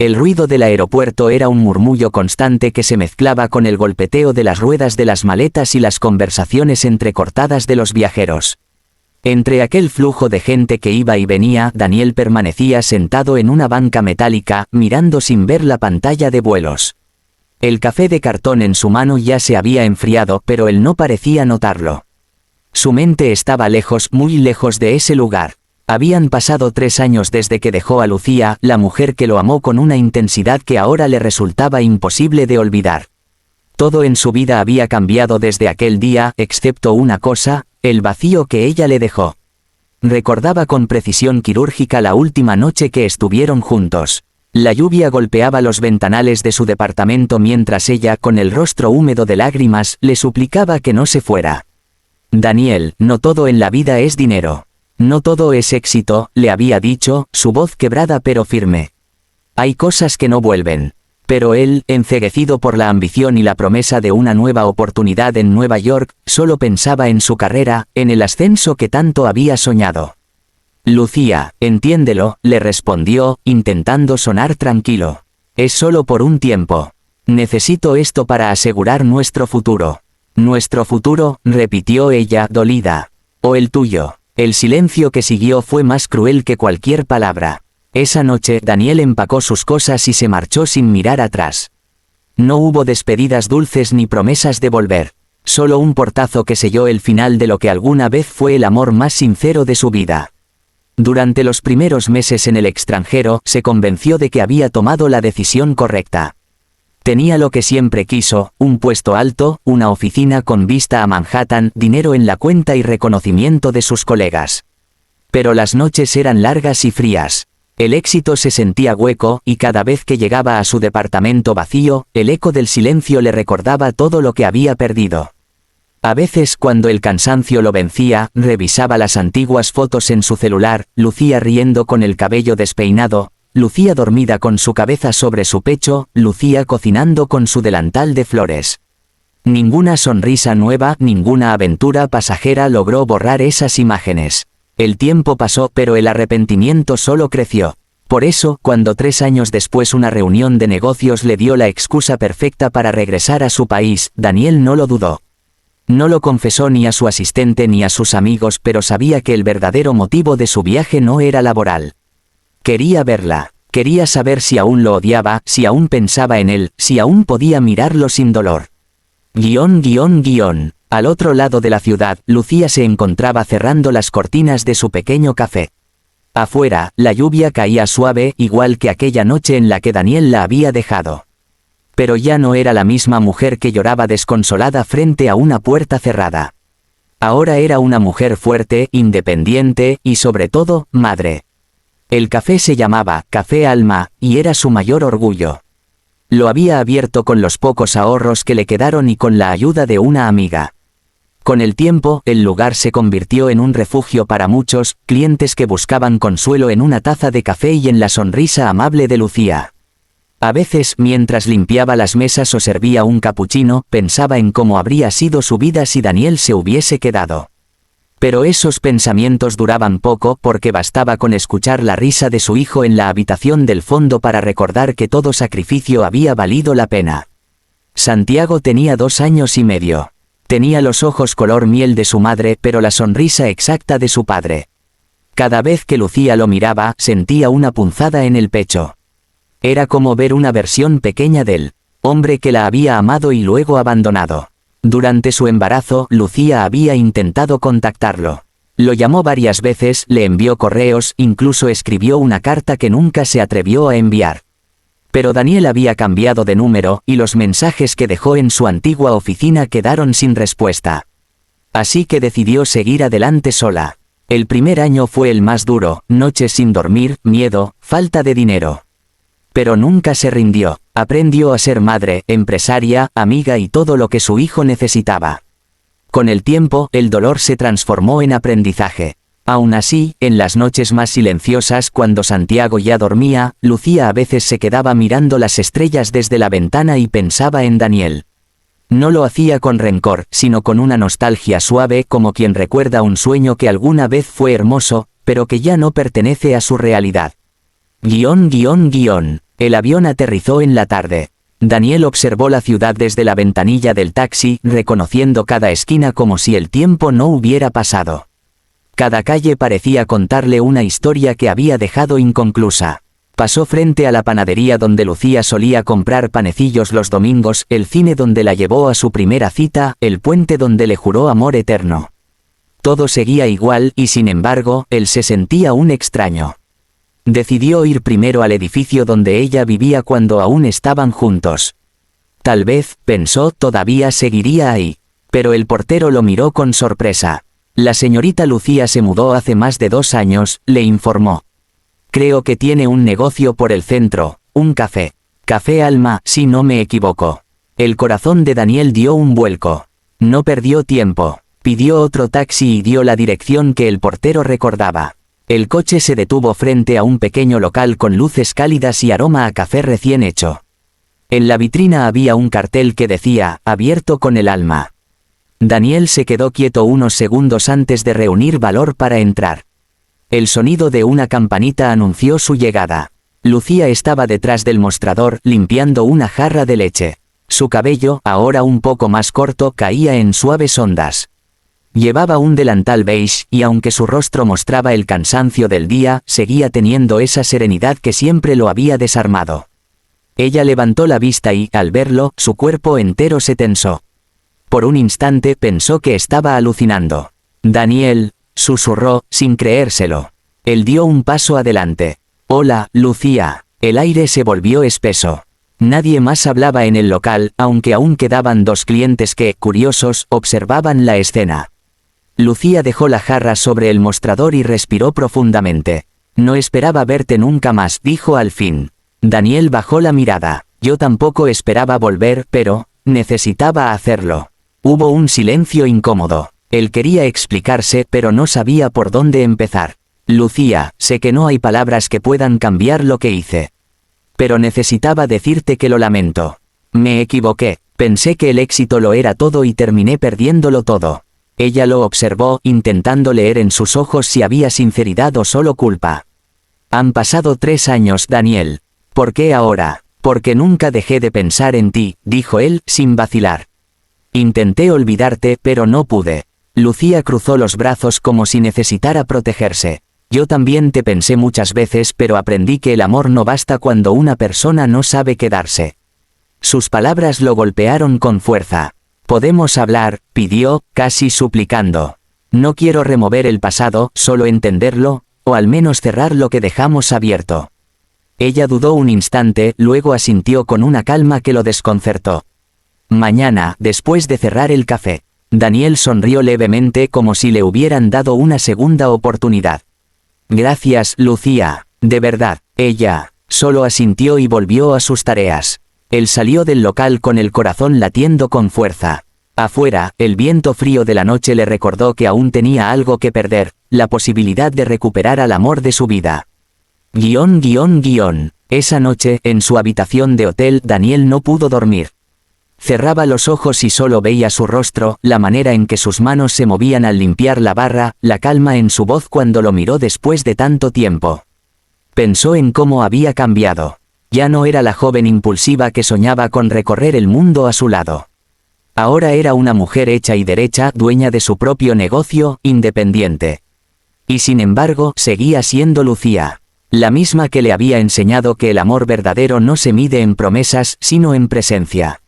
El ruido del aeropuerto era un murmullo constante que se mezclaba con el golpeteo de las ruedas de las maletas y las conversaciones entrecortadas de los viajeros. Entre aquel flujo de gente que iba y venía, Daniel permanecía sentado en una banca metálica, mirando sin ver la pantalla de vuelos. El café de cartón en su mano ya se había enfriado, pero él no parecía notarlo. Su mente estaba lejos, muy lejos de ese lugar. Habían pasado 3 años desde que dejó a Lucía, la mujer que lo amó con una intensidad que ahora le resultaba imposible de olvidar. Todo en su vida había cambiado desde aquel día, excepto una cosa, el vacío que ella le dejó. Recordaba con precisión quirúrgica la última noche que estuvieron juntos. La lluvia golpeaba los ventanales de su departamento mientras ella, con el rostro húmedo de lágrimas, le suplicaba que no se fuera. Daniel, no todo en la vida es dinero. No todo es éxito, le había dicho, su voz quebrada pero firme. Hay cosas que no vuelven. Pero él, enceguecido por la ambición y la promesa de una nueva oportunidad en Nueva York, solo pensaba en su carrera, en el ascenso que tanto había soñado. Lucía, entiéndelo, le respondió, intentando sonar tranquilo. Es solo por un tiempo. Necesito esto para asegurar nuestro futuro. Nuestro futuro, repitió ella, dolida. O el tuyo. El silencio que siguió fue más cruel que cualquier palabra. Esa noche, Daniel empacó sus cosas y se marchó sin mirar atrás. No hubo despedidas dulces ni promesas de volver. Solo un portazo que selló el final de lo que alguna vez fue el amor más sincero de su vida. Durante los primeros meses en el extranjero, se convenció de que había tomado la decisión correcta. Tenía lo que siempre quiso, un puesto alto, una oficina con vista a Manhattan, dinero en la cuenta y reconocimiento de sus colegas. Pero las noches eran largas y frías. El éxito se sentía hueco, y cada vez que llegaba a su departamento vacío, el eco del silencio le recordaba todo lo que había perdido. A veces, cuando el cansancio lo vencía, revisaba las antiguas fotos en su celular, Lucía riendo con el cabello despeinado, Lucía dormida con su cabeza sobre su pecho, Lucía cocinando con su delantal de flores. Ninguna sonrisa nueva, ninguna aventura pasajera logró borrar esas imágenes. El tiempo pasó, pero el arrepentimiento solo creció. Por eso, cuando 3 años después una reunión de negocios le dio la excusa perfecta para regresar a su país, Daniel no lo dudó. No lo confesó ni a su asistente ni a sus amigos, pero sabía que el verdadero motivo de su viaje no era laboral. Quería verla. Quería saber si aún lo odiaba, si aún pensaba en él, si aún podía mirarlo sin dolor. Al otro lado de la ciudad, Lucía se encontraba cerrando las cortinas de su pequeño café. Afuera, la lluvia caía suave, igual que aquella noche en la que Daniel la había dejado. Pero ya no era la misma mujer que lloraba desconsolada frente a una puerta cerrada. Ahora era una mujer fuerte, independiente, y sobre todo, madre. El café se llamaba Café Alma, y era su mayor orgullo. Lo había abierto con los pocos ahorros que le quedaron y con la ayuda de una amiga. Con el tiempo, el lugar se convirtió en un refugio para muchos clientes que buscaban consuelo en una taza de café y en la sonrisa amable de Lucía. A veces, mientras limpiaba las mesas o servía un capuchino, pensaba en cómo habría sido su vida si Daniel se hubiese quedado. Pero esos pensamientos duraban poco, porque bastaba con escuchar la risa de su hijo en la habitación del fondo para recordar que todo sacrificio había valido la pena. Santiago tenía 2 años y medio. Tenía los ojos color miel de su madre, pero la sonrisa exacta de su padre. Cada vez que Lucía lo miraba, sentía una punzada en el pecho. Era como ver una versión pequeña del hombre que la había amado y luego abandonado. Durante su embarazo, Lucía había intentado contactarlo. Lo llamó varias veces, le envió correos, incluso escribió una carta que nunca se atrevió a enviar. Pero Daniel había cambiado de número, y los mensajes que dejó en su antigua oficina quedaron sin respuesta. Así que decidió seguir adelante sola. El primer año fue el más duro, noches sin dormir, miedo, falta de dinero. Pero nunca se rindió, aprendió a ser madre, empresaria, amiga y todo lo que su hijo necesitaba. Con el tiempo, el dolor se transformó en aprendizaje. Aún así, en las noches más silenciosas, cuando Santiago ya dormía, Lucía a veces se quedaba mirando las estrellas desde la ventana y pensaba en Daniel. No lo hacía con rencor, sino con una nostalgia suave, como quien recuerda un sueño que alguna vez fue hermoso, pero que ya no pertenece a su realidad. El avión aterrizó en la tarde. Daniel observó la ciudad desde la ventanilla del taxi, reconociendo cada esquina como si el tiempo no hubiera pasado. Cada calle parecía contarle una historia que había dejado inconclusa. Pasó frente a la panadería donde Lucía solía comprar panecillos los domingos, el cine donde la llevó a su primera cita, el puente donde le juró amor eterno. Todo seguía igual y sin embargo, él se sentía un extraño. Decidió ir primero al edificio donde ella vivía cuando aún estaban juntos. Tal vez, pensó, todavía seguiría ahí. Pero el portero lo miró con sorpresa. La señorita Lucía se mudó hace más de 2 años, le informó. Creo que tiene un negocio por el centro, un café. Café Alma, si no me equivoco. El corazón de Daniel dio un vuelco. No perdió tiempo. Pidió otro taxi y dio la dirección que el portero recordaba. El coche se detuvo frente a un pequeño local con luces cálidas y aroma a café recién hecho. En la vitrina había un cartel que decía, abierto con el alma. Daniel se quedó quieto unos segundos antes de reunir valor para entrar. El sonido de una campanita anunció su llegada. Lucía estaba detrás del mostrador, limpiando una jarra de leche. Su cabello, ahora un poco más corto, caía en suaves ondas. Llevaba un delantal beige, y aunque su rostro mostraba el cansancio del día, seguía teniendo esa serenidad que siempre lo había desarmado. Ella levantó la vista y, al verlo, su cuerpo entero se tensó. Por un instante pensó que estaba alucinando. «Daniel», susurró, sin creérselo. Él dio un paso adelante. «Hola, Lucía». El aire se volvió espeso. Nadie más hablaba en el local, aunque aún quedaban 2 clientes que, curiosos, observaban la escena. Lucía dejó la jarra sobre el mostrador y respiró profundamente. «No esperaba verte nunca más», dijo al fin. Daniel bajó la mirada. «Yo tampoco esperaba volver, pero necesitaba hacerlo». Hubo un silencio incómodo. Él quería explicarse, pero no sabía por dónde empezar. «Lucía, sé que no hay palabras que puedan cambiar lo que hice. Pero necesitaba decirte que lo lamento. Me equivoqué. Pensé que el éxito lo era todo y terminé perdiéndolo todo». Ella lo observó, intentando leer en sus ojos si había sinceridad o solo culpa. «Han pasado 3 años, Daniel. ¿Por qué ahora?» «Porque nunca dejé de pensar en ti», dijo él, sin vacilar. «Intenté olvidarte, pero no pude». Lucía cruzó los brazos como si necesitara protegerse. «Yo también te pensé muchas veces, pero aprendí que el amor no basta cuando una persona no sabe quedarse». Sus palabras lo golpearon con fuerza. «¿Podemos hablar?», pidió, casi suplicando. «No quiero remover el pasado, solo entenderlo, o al menos cerrar lo que dejamos abierto». Ella dudó un instante, luego asintió con una calma que lo desconcertó. «Mañana, después de cerrar el café». Daniel sonrió levemente como si le hubieran dado una segunda oportunidad. «Gracias, Lucía, de verdad». Ella solo asintió y volvió a sus tareas. Él salió del local con el corazón latiendo con fuerza. Afuera, el viento frío de la noche le recordó que aún tenía algo que perder, la posibilidad de recuperar al amor de su vida. Esa noche, en su habitación de hotel, Daniel no pudo dormir. Cerraba los ojos y solo veía su rostro, la manera en que sus manos se movían al limpiar la barra, la calma en su voz cuando lo miró después de tanto tiempo. Pensó en cómo había cambiado. Ya no era la joven impulsiva que soñaba con recorrer el mundo a su lado. Ahora era una mujer hecha y derecha, dueña de su propio negocio, independiente. Y sin embargo, seguía siendo Lucía. La misma que le había enseñado que el amor verdadero no se mide en promesas, sino en presencia.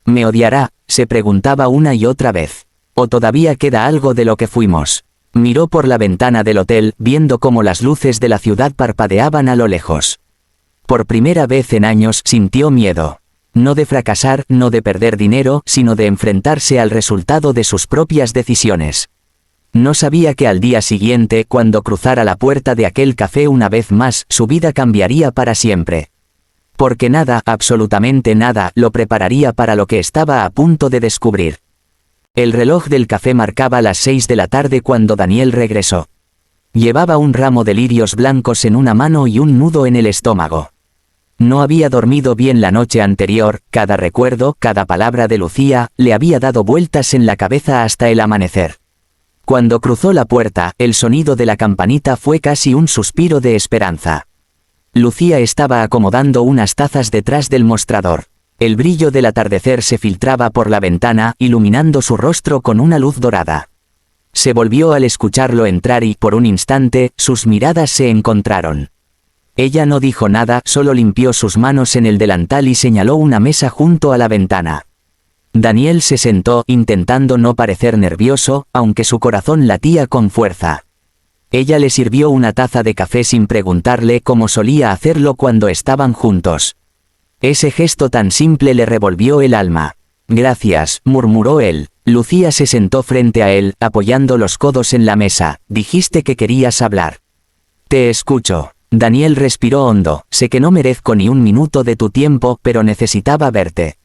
«¿Me odiará?», se preguntaba una y otra vez. «¿O todavía queda algo de lo que fuimos?». Miró por la ventana del hotel, viendo cómo las luces de la ciudad parpadeaban a lo lejos. Por primera vez en años sintió miedo. No de fracasar, no de perder dinero, sino de enfrentarse al resultado de sus propias decisiones. No sabía que al día siguiente, cuando cruzara la puerta de aquel café una vez más, su vida cambiaría para siempre. Porque nada, absolutamente nada, lo prepararía para lo que estaba a punto de descubrir. El reloj del café marcaba las 6 de la tarde cuando Daniel regresó. Llevaba un ramo de lirios blancos en una mano y un nudo en el estómago. No había dormido bien la noche anterior, cada recuerdo, cada palabra de Lucía, le había dado vueltas en la cabeza hasta el amanecer. Cuando cruzó la puerta, el sonido de la campanita fue casi un suspiro de esperanza. Lucía estaba acomodando unas tazas detrás del mostrador. El brillo del atardecer se filtraba por la ventana, iluminando su rostro con una luz dorada. Se volvió al escucharlo entrar y, por un instante, sus miradas se encontraron. Ella no dijo nada, solo limpió sus manos en el delantal y señaló una mesa junto a la ventana. Daniel se sentó, intentando no parecer nervioso, aunque su corazón latía con fuerza. Ella le sirvió una taza de café sin preguntarle, como solía hacerlo cuando estaban juntos. Ese gesto tan simple le revolvió el alma. Gracias, murmuró él. Lucía se sentó frente a él, apoyando los codos en la mesa. Dijiste que querías hablar. Te escucho. Daniel respiró hondo. Sé que no merezco ni un minuto de tu tiempo, pero necesitaba verte.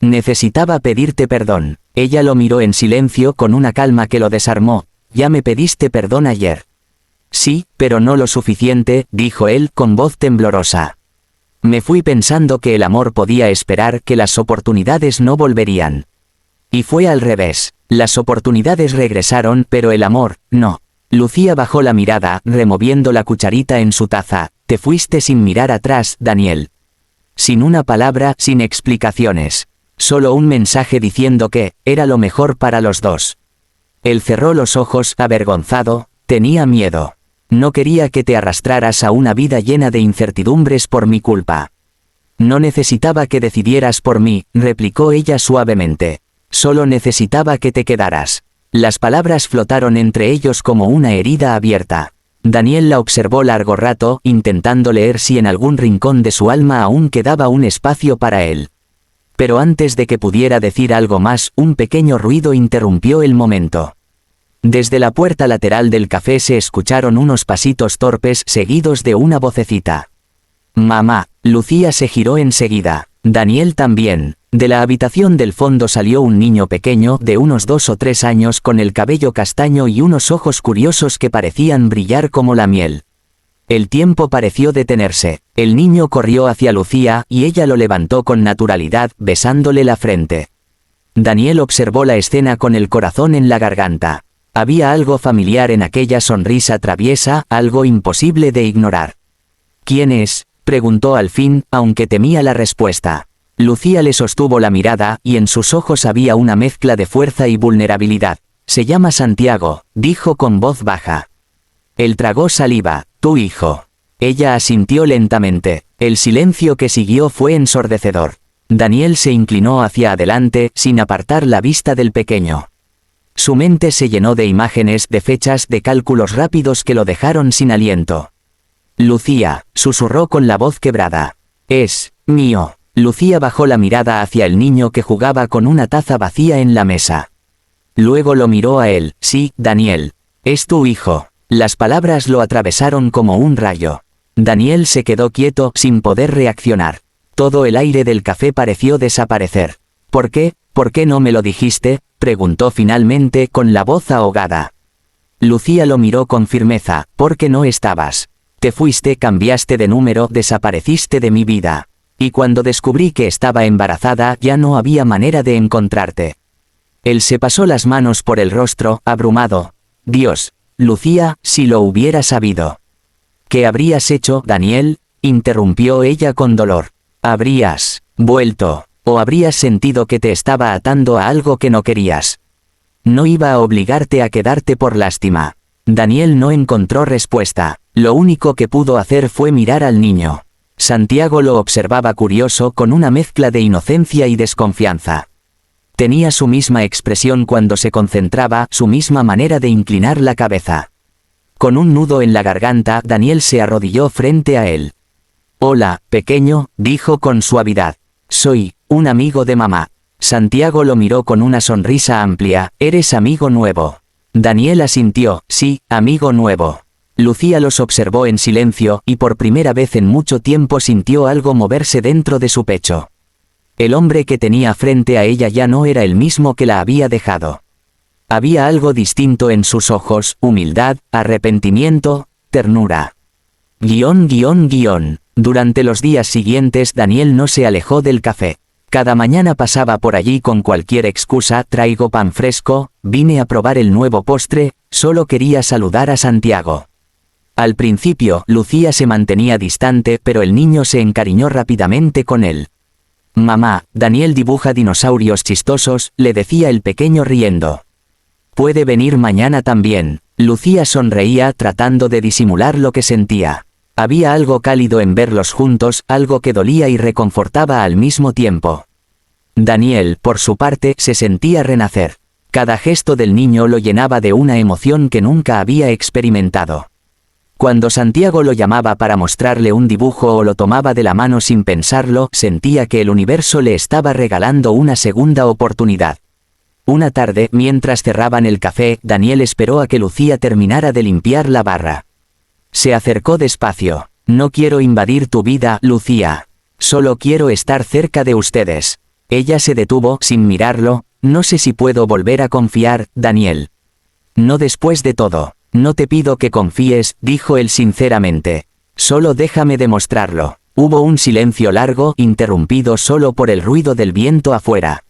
Necesitaba pedirte perdón. Ella lo miró en silencio con una calma que lo desarmó. Ya me pediste perdón ayer. Sí, pero no lo suficiente, dijo él con voz temblorosa. Me fui pensando que el amor podía esperar, que las oportunidades no volverían. Y fue al revés. Las oportunidades regresaron, pero el amor, no. Lucía bajó la mirada, removiendo la cucharita en su taza. Te fuiste sin mirar atrás, Daniel. Sin una palabra, sin explicaciones. Solo un mensaje diciendo que era lo mejor para los dos. Él cerró los ojos, avergonzado, tenía miedo. No quería que te arrastraras a una vida llena de incertidumbres por mi culpa. No necesitaba que decidieras por mí, replicó ella suavemente. Solo necesitaba que te quedaras. Las palabras flotaron entre ellos como una herida abierta. Daniel la observó largo rato, intentando leer si en algún rincón de su alma aún quedaba un espacio para él. Pero antes de que pudiera decir algo más, un pequeño ruido interrumpió el momento. Desde la puerta lateral del café se escucharon unos pasitos torpes seguidos de una vocecita. Mamá. Lucía se giró enseguida. Daniel también. De la habitación del fondo salió un niño pequeño de unos 2 o 3 años con el cabello castaño y unos ojos curiosos que parecían brillar como la miel. El tiempo pareció detenerse. El niño corrió hacia Lucía y ella lo levantó con naturalidad, besándole la frente. Daniel observó la escena con el corazón en la garganta. Había algo familiar en aquella sonrisa traviesa, algo imposible de ignorar. ¿Quién es?, preguntó al fin, aunque temía la respuesta. Lucía le sostuvo la mirada, y en sus ojos había una mezcla de fuerza y vulnerabilidad. Se llama Santiago, dijo con voz baja. Él tragó saliva. Tu hijo. Ella asintió lentamente. El silencio que siguió fue ensordecedor. Daniel se inclinó hacia adelante, sin apartar la vista del pequeño. Su mente se llenó de imágenes, de fechas, de cálculos rápidos que lo dejaron sin aliento. Lucía, susurró con la voz quebrada. Es mío. Lucía bajó la mirada hacia el niño que jugaba con una taza vacía en la mesa. Luego lo miró a él. Sí, Daniel. Es tu hijo. Las palabras lo atravesaron como un rayo. Daniel se quedó quieto, sin poder reaccionar. Todo el aire del café pareció desaparecer. ¿Por qué? ¿Por qué no me lo dijiste?, preguntó finalmente con la voz ahogada. Lucía lo miró con firmeza. ¿Por qué no estabas? Te fuiste, cambiaste de número, desapareciste de mi vida. Y cuando descubrí que estaba embarazada, ya no había manera de encontrarte. Él se pasó las manos por el rostro, abrumado. Dios, Lucía, si lo hubiera sabido. ¿Qué habrías hecho, Daniel?, interrumpió ella con dolor. ¿Habrías vuelto? ¿O habrías sentido que te estaba atando a algo que no querías? No iba a obligarte a quedarte por lástima. Daniel no encontró respuesta. Lo único que pudo hacer fue mirar al niño. Santiago lo observaba curioso, con una mezcla de inocencia y desconfianza. Tenía su misma expresión cuando se concentraba, su misma manera de inclinar la cabeza. Con un nudo en la garganta, Daniel se arrodilló frente a él. Hola, pequeño, dijo con suavidad. Soy un amigo de mamá. Santiago lo miró con una sonrisa amplia. ¿Eres amigo nuevo? Daniel asintió. Sí, amigo nuevo. Lucía los observó en silencio, y por primera vez en mucho tiempo sintió algo moverse dentro de su pecho. El hombre que tenía frente a ella ya no era el mismo que la había dejado. Había algo distinto en sus ojos: humildad, arrepentimiento, ternura. Durante los días siguientes Daniel no se alejó del café. Cada mañana pasaba por allí con cualquier excusa: traigo pan fresco, vine a probar el nuevo postre, solo quería saludar a Santiago. Al principio, Lucía se mantenía distante, pero el niño se encariñó rápidamente con él. «Mamá, Daniel dibuja dinosaurios chistosos», le decía el pequeño riendo. «Puede venir mañana también». Lucía sonreía tratando de disimular lo que sentía. Había algo cálido en verlos juntos, algo que dolía y reconfortaba al mismo tiempo. Daniel, por su parte, se sentía renacer. Cada gesto del niño lo llenaba de una emoción que nunca había experimentado. Cuando Santiago lo llamaba para mostrarle un dibujo o lo tomaba de la mano sin pensarlo, sentía que el universo le estaba regalando una segunda oportunidad. Una tarde, mientras cerraban el café, Daniel esperó a que Lucía terminara de limpiar la barra. Se acercó despacio. «No quiero invadir tu vida, Lucía. Solo quiero estar cerca de ustedes». Ella se detuvo, sin mirarlo. «No sé si puedo volver a confiar, Daniel». «No después de todo». «No te pido que confíes», dijo él sinceramente. «Solo déjame demostrarlo». Hubo un silencio largo, interrumpido solo por el ruido del viento afuera.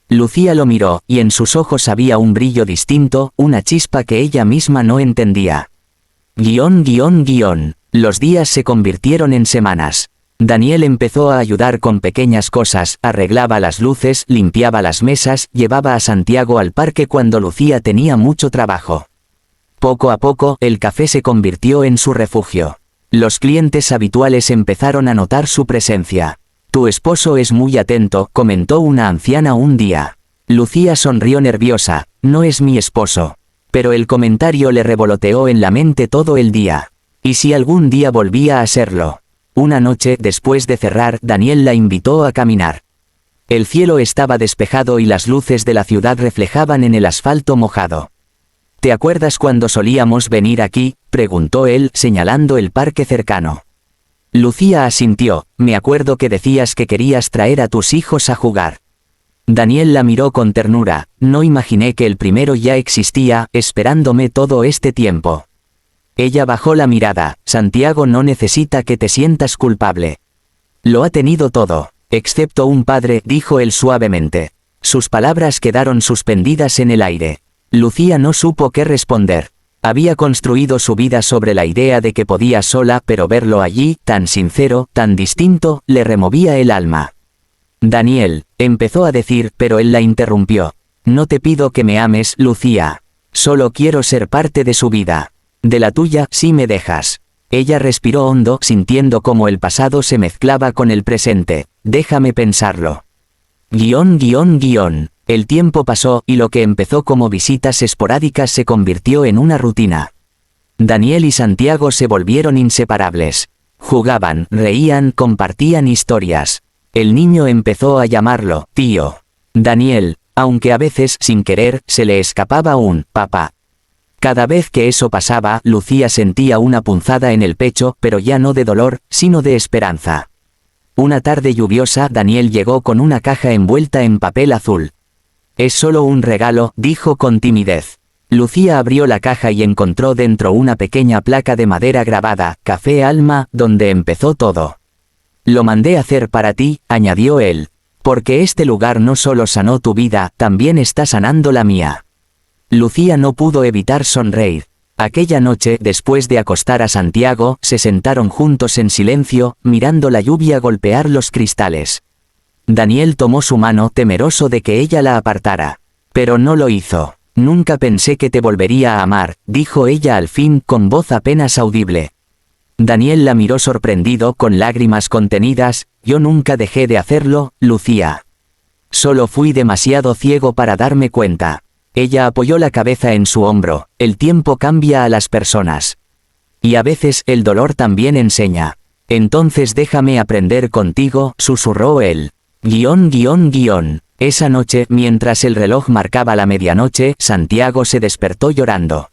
Lucía lo miró, y en sus ojos había un brillo distinto, una chispa que ella misma no entendía. Los días se convirtieron en semanas. Daniel empezó a ayudar con pequeñas cosas, arreglaba las luces, limpiaba las mesas, llevaba a Santiago al parque cuando Lucía tenía mucho trabajo. Poco a poco, el café se convirtió en su refugio. Los clientes habituales empezaron a notar su presencia. «Tu esposo es muy atento», comentó una anciana un día. Lucía sonrió nerviosa. «No es mi esposo». Pero el comentario le revoloteó en la mente todo el día. ¿Y si algún día volvía a serlo? Una noche, después de cerrar, Daniel la invitó a caminar. El cielo estaba despejado y las luces de la ciudad reflejaban en el asfalto mojado. «¿Te acuerdas cuando solíamos venir aquí?», preguntó él, señalando el parque cercano. Lucía asintió. «Me acuerdo que decías que querías traer a tus hijos a jugar». Daniel la miró con ternura. «No imaginé que el primero ya existía, esperándome todo este tiempo». Ella bajó la mirada. «Santiago no necesita que te sientas culpable. Lo ha tenido todo, excepto un padre», dijo él suavemente. Sus palabras quedaron suspendidas en el aire. Lucía no supo qué responder. Había construido su vida sobre la idea de que podía sola, pero verlo allí, tan sincero, tan distinto, le removía el alma. «Daniel», empezó a decir, pero él la interrumpió. «No te pido que me ames, Lucía. Solo quiero ser parte de su vida. De la tuya, si me dejas». Ella respiró hondo, sintiendo cómo el pasado se mezclaba con el presente. «Déjame pensarlo». El tiempo pasó, y lo que empezó como visitas esporádicas se convirtió en una rutina. Daniel y Santiago se volvieron inseparables. Jugaban, reían, compartían historias. El niño empezó a llamarlo «tío». Daniel, aunque a veces, sin querer, se le escapaba un «papá». Cada vez que eso pasaba, Lucía sentía una punzada en el pecho, pero ya no de dolor, sino de esperanza. Una tarde lluviosa, Daniel llegó con una caja envuelta en papel azul. «Es solo un regalo», dijo con timidez. Lucía abrió la caja y encontró dentro una pequeña placa de madera grabada, «Café Alma», donde empezó todo. «Lo mandé hacer para ti», añadió él. «Porque este lugar no solo sanó tu vida, también está sanando la mía». Lucía no pudo evitar sonreír. Aquella noche, después de acostar a Santiago, se sentaron juntos en silencio, mirando la lluvia golpear los cristales. Daniel tomó su mano, temeroso de que ella la apartara. Pero no lo hizo. «Nunca pensé que te volvería a amar», dijo ella al fin, con voz apenas audible. Daniel la miró sorprendido, con lágrimas contenidas. «Yo nunca dejé de hacerlo, Lucía. Solo fui demasiado ciego para darme cuenta». Ella apoyó la cabeza en su hombro. «El tiempo cambia a las personas. Y a veces, el dolor también enseña. Entonces déjame aprender contigo», susurró él. Esa noche, mientras el reloj marcaba la medianoche, Santiago se despertó llorando.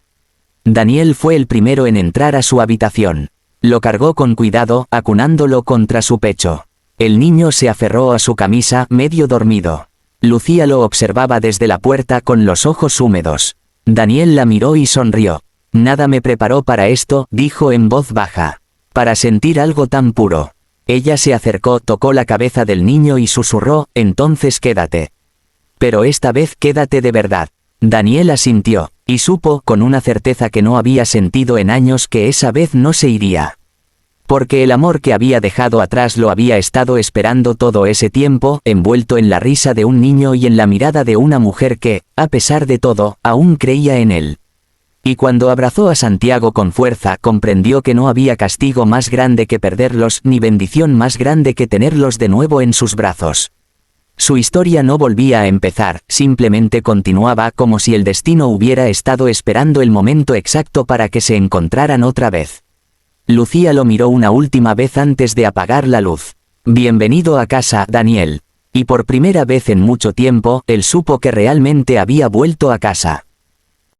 Daniel fue el primero en entrar a su habitación. Lo cargó con cuidado, acunándolo contra su pecho. El niño se aferró a su camisa, medio dormido. Lucía lo observaba desde la puerta con los ojos húmedos. Daniel la miró y sonrió. «Nada me preparó para esto», dijo en voz baja. «Para sentir algo tan puro». Ella se acercó, tocó la cabeza del niño y susurró: «Entonces quédate. Pero esta vez quédate de verdad». Daniel asintió, y supo con una certeza que no había sentido en años que esa vez no se iría. Porque el amor que había dejado atrás lo había estado esperando todo ese tiempo, envuelto en la risa de un niño y en la mirada de una mujer que, a pesar de todo, aún creía en él. Y cuando abrazó a Santiago con fuerza, comprendió que no había castigo más grande que perderlos, ni bendición más grande que tenerlos de nuevo en sus brazos. Su historia no volvía a empezar, simplemente continuaba como si el destino hubiera estado esperando el momento exacto para que se encontraran otra vez. Lucía lo miró una última vez antes de apagar la luz. Bienvenido a casa, Daniel. Y por primera vez en mucho tiempo, él supo que realmente había vuelto a casa.